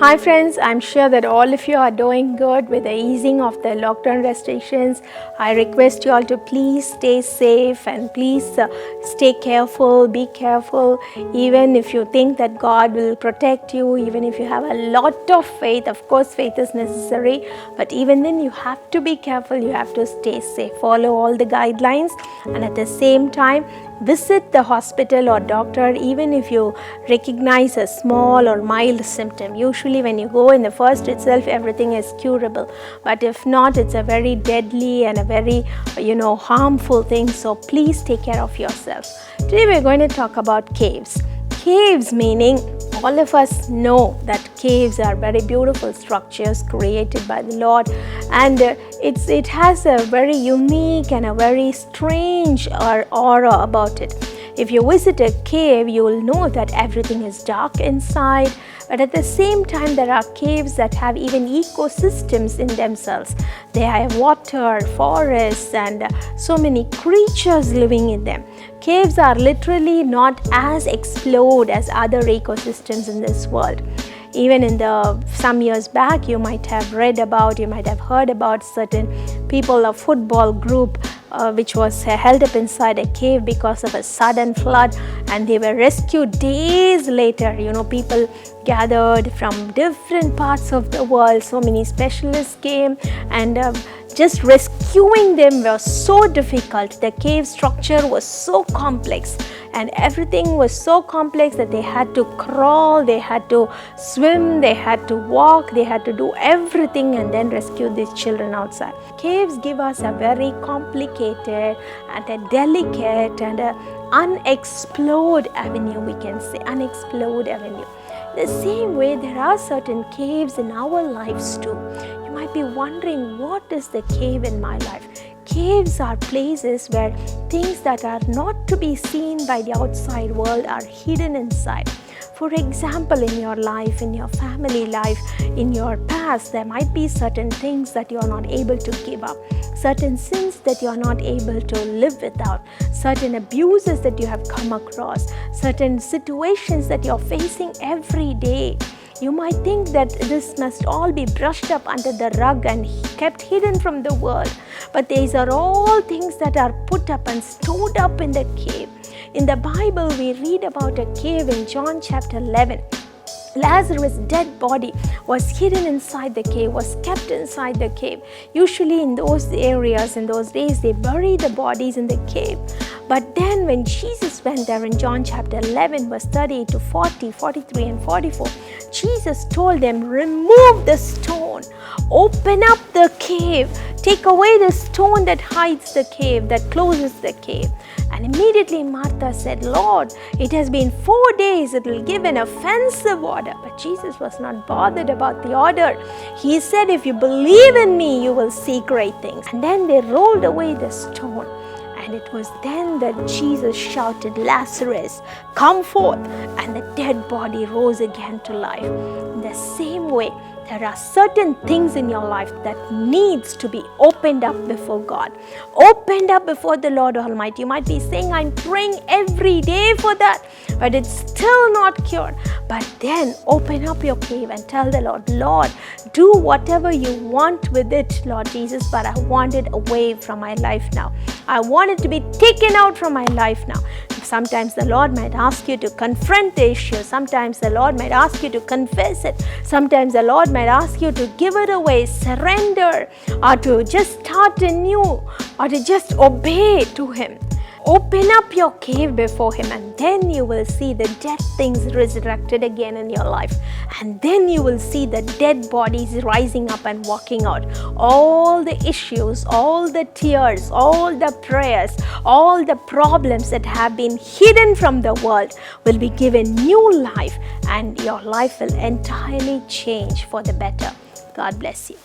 Hi friends, I'm sure that all of you are doing good with the easing of the lockdown restrictions. I request you all to please stay safe and please stay careful, be careful. Even if you think that God will protect you, even if you have a lot of faith, of course faith is necessary, but even then you have to be careful, you have to stay safe, follow all the guidelines, and at the same time visit the hospital or doctor even if you recognize a small or mild symptom. Usually when you go in the first itself, everything is curable, but if not, it's a very deadly and a very harmful thing. So please take care of yourself. Today we're going to talk about caves. Caves meaning, all of us know that caves are very beautiful structures created by the Lord, and it has a very unique and a very strange aura about it. If you visit a cave, you will know that everything is dark inside, but at the same time there are caves that have even ecosystems in themselves. They have water, forests, and so many creatures living in them. Caves are literally not as explored as other ecosystems in this world. Even in some years back, you might have read about, you might have heard about certain people, a football group which was held up inside a cave because of a sudden flood, and they were rescued days later. People gathered from different parts of the world. So many specialists came, and just rescuing them was so difficult. The cave structure was so complex, and everything was so complex that they had to crawl, they had to swim, they had to walk, they had to do everything and then rescue these children outside. Caves give us a very complicated and a delicate and a unexplored avenue, we can say, unexplored avenue. The same way, there are certain caves in our lives too. You might be wondering, what is the cave in my life? Caves are places where things that are not to be seen by the outside world are hidden inside. For example, in your life, in your family life, in your past, there might be certain things that you are not able to give up, certain sins that you are not able to live without, certain abuses that you have come across, certain situations that you are facing every day. You might think that this must all be brushed up under the rug and kept hidden from the world, but these are all things that are put up and stored up in the cave. In the Bible, we read about a cave in John chapter 11. Lazarus' dead body was hidden inside the cave, was kept inside the cave. Usually in those areas, in those days, they bury the bodies in the cave. But then when Jesus went there in John chapter 11, verse 30 to 40, 43 and 44, Jesus told them, remove the stone, open up the cave, take away the stone that hides the cave, that closes the cave. And immediately Martha said, Lord, it has been 4 days, it will give an offensive order. But Jesus was not bothered about the order. He said, if you believe in me, you will see great things. And then they rolled away the stone. And it was then that Jesus shouted, Lazarus, come forth. And the dead body rose again to life. In the same way, there are certain things in your life that needs to be opened up before God, opened up before the Lord Almighty. You might be saying, I'm praying every day for that, but it's still not cured. But then open up your cave and tell the Lord, Lord, do whatever you want with it, Lord Jesus, but I want it away from my life now. I want it to be taken out from my life now. Sometimes the Lord might ask you to confront the issue. Sometimes the Lord might ask you to confess it. Sometimes the Lord might ask you to give it away, surrender, or to just start anew, or to just obey to Him. Open up your cave before Him, and then you will see the dead things resurrected again in your life. And then you will see the dead bodies rising up and walking out. All the issues, all the tears, all the prayers, all the problems that have been hidden from the world will be given new life, and your life will entirely change for the better. God bless you.